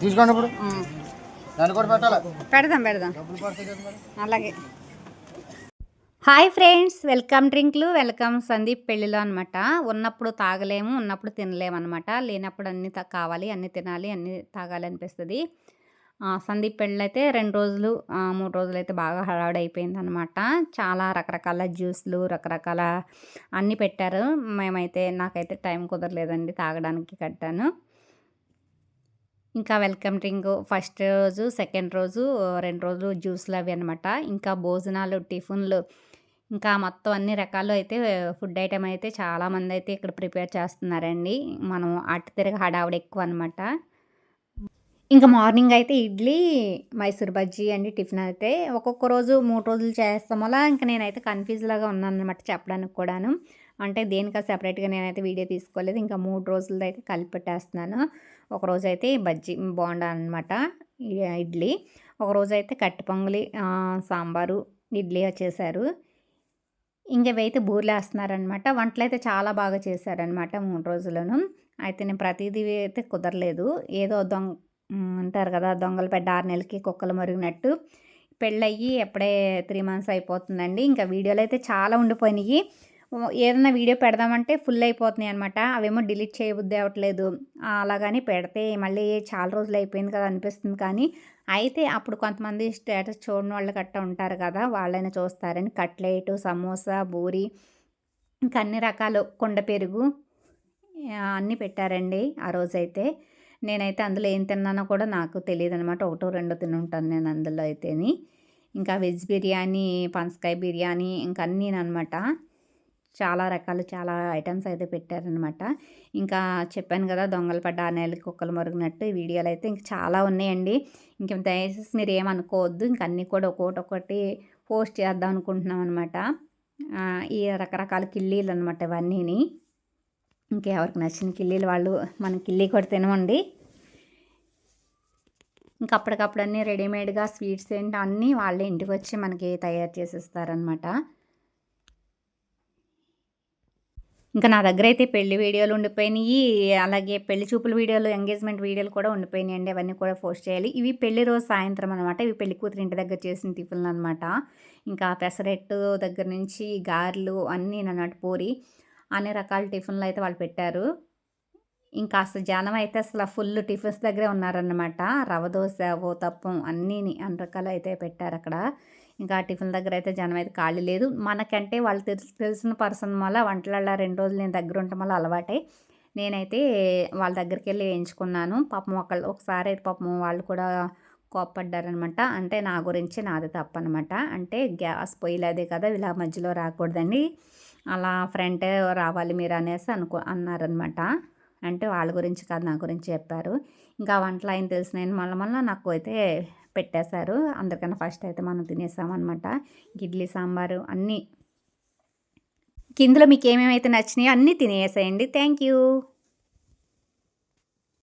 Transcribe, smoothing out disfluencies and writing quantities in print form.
తీసుకోండి ఇప్పుడు దాన్ని కూడా పెట్టాలి. పెడదాం అలాగే. హాయ్ ఫ్రెండ్స్, వెల్కమ్ డ్రింక్లు, వెల్కమ్ సందీప్ పెళ్ళిలో అనమాట. ఉన్నప్పుడు తాగలేము, ఉన్నప్పుడు తినలేము అనమాట. లేనప్పుడు అన్నీ కావాలి, అన్నీ తినాలి, అన్నీ తాగాలి అనిపిస్తుంది. సందీప్ పెళ్ళి అయితే 2 రోజులు 3 రోజులు అయితే బాగా హడావుడి అయిపోయింది అనమాట. చాలా రకరకాల జ్యూస్లు, రకరకాల అన్నీ పెట్టారు. నాకైతే టైం కుదరలేదండి తాగడానికి కట్టాను. ఇంకా వెల్కమ్ డ్రింక్ ఫస్ట్ రోజు, సెకండ్ రోజు 2 రోజులు జ్యూస్లు అవి అనమాట. ఇంకా భోజనాలు, టిఫిన్లు, ఇంకా మొత్తం అన్ని రకాలు అయితే ఫుడ్ ఐటెమ్ అయితే చాలామంది అయితే ఇక్కడ ప్రిపేర్ చేస్తున్నారండి. మనం అటు తిరగ హడావుడి ఎక్కువ అనమాట. ఇంకా మార్నింగ్ అయితే ఇడ్లీ, మైసూర్ బజ్జీ అండి టిఫిన్ అయితే. ఒక్కొక్క రోజు 3 రోజులు చేస్తాం అలా. ఇంకా నేనైతే కన్‌ఫ్యూజ్ లాగా ఉన్నాననమాట చెప్పడానికి కూడాను. అంటే దేనికో సెపరేట్‌గా నేనైతే వీడియో తీసుకోలేదు. ఇంకా 3 రోజులదైతే కలిపి పెట్టేస్తున్నాను. ఒకరోజైతే బజ్జీ, బోండా అనమాట, ఇడ్లీ. ఒకరోజైతే కట్టె పొంగలి, సాంబారు, ఇడ్లీ చేశారు. ఇంక ఇవైతే బూరెలేస్తున్నారనమాట. వంటలైతే చాలా బాగా చేశారనమాట 3 రోజులును. అయితే నేను ప్రతీదీ అయితే కుదరలేదు. ఏదో అంటారు కదా, దొంగల పెడ్డ 6 నెలలకి కుక్కలు మరిగినట్టు. పెళ్ళయ్యి అప్పుడే 3 మంత్స్ అయిపోతుందండి. ఇంకా వీడియోలైతే చాలా ఉండిపోయినాయి. ఏదైనా వీడియో పెడదామంటే ఫుల్ అయిపోతున్నాయి అనమాట. అవేమో డిలీట్ చేయబుద్ధి అవ్వట్లేదు. అలాగని పెడితే మళ్ళీ చాలా రోజులు అయిపోయింది కదా అనిపిస్తుంది. కానీ అయితే అప్పుడు కొంతమంది స్టేటస్ చూడని వాళ్ళు గట్టా ఉంటారు కదా, వాళ్ళైనా చూస్తారని కట్లెటు, సమోసా, బూరి, ఇంకా అన్ని రకాలు కుండ పెరుగు అన్నీ పెట్టారండి ఆ రోజైతే. నేనైతే అందులో ఏం తిన్నానో కూడా నాకు తెలియదనమాట. ఒకటో రెండో తినుంటాను నేను అందులో అయితేని. ఇంకా వెజ్ బిర్యానీ, పనసకాయ బిర్యానీ, ఇంకా అన్నీనమాట. చాలా రకాలు, చాలా ఐటమ్స్ అయితే పెట్టారనమాట. ఇంకా చెప్పాను కదా, దొంగలు పడ్డ 6 నెలలకి కుక్కలు మరుగునట్టు ఈ వీడియోలు అయితే ఇంక చాలా ఉన్నాయండి. ఇంక దయచేసి మీరు ఏమనుకోవద్దు. ఇంక అన్నీ కూడా ఒక్కొక్కటి పోస్ట్ చేద్దాం అనుకుంటున్నాం అనమాట. ఈ రకరకాల కిల్లీలు అనమాట ఇవన్నీని. ఇంకెవరికి నచ్చిన కిల్లీలు వాళ్ళు మన కిల్లీ కూడా తినమండి. ఇంకా అప్పటికప్పుడు అన్నీ రెడీమేడ్గా స్వీట్స్ ఏంటి అన్నీ వాళ్ళే ఇంటికి వచ్చి మనకి తయారు చేసిస్తారనమాట. ఇంకా నా దగ్గర అయితే పెళ్లి వీడియోలు ఉండిపోయినాయి, అలాగే పెళ్లి చూపుల వీడియోలు, ఎంగేజ్మెంట్ వీడియోలు కూడా ఉండిపోయినాయండి. అవన్నీ కూడా పోస్ట్ చేయాలి. ఇవి పెళ్లి రోజు సాయంత్రం అనమాట. ఇవి పెళ్లి కూతురు ఇంటి దగ్గర చేసిన టిఫిన్లు అనమాట. ఇంకా పెసరెట్టు దగ్గర నుంచి గారెలు అన్నీ అన్నమాట, పూరి, అన్ని రకాల టిఫిన్లు అయితే వాళ్ళు పెట్టారు. ఇంకా అసలు జనం అయితే అసలు ఫుల్ టిఫిన్స్ దగ్గరే ఉన్నారన్నమాట. రవ్వ దోశ, ఊతప్పం అన్ని రకాలు అయితే పెట్టారు అక్కడ. ఇంకా టిఫిన్ దగ్గర అయితే జనం అయితే ఖాళీ లేదు. మనకంటే వాళ్ళు తెలిసిన పర్సన్ వల్ల వంటలల్లో 2 రోజులు నేను దగ్గర ఉండటం వల్ల అలవాటే. నేనైతే వాళ్ళ దగ్గరికి వెళ్ళి వేయించుకున్నాను. పాపం ఒకసారి అయితే పాపం వాళ్ళు కూడా కోప్పడ్డారనమాట. అంటే నా గురించి నాది తప్పనమాట. అంటే గ్యాస్ పొయ్యిలు అదే కదా, ఇలా మధ్యలో రాకూడదండి, అలా ఫ్రంటే రావాలి మీరు అనేసి అన్నారనమాట. అంటే వాళ్ళ గురించి కాదు, నా గురించి చెప్పారు. ఇంకా వంటలు ఆయన తెలిసిన మళ్ళీ నాకు అయితే పెట్టేశారు. అందరికన్నా ఫస్ట్ అయితే మనం తినేసామన్నమాట. ఇడ్లీ, సాంబారు అన్నీ. ఇందులో మీకు ఏమేమైతే నచ్చినాయో అన్నీ తినేసేయండి. Thank you.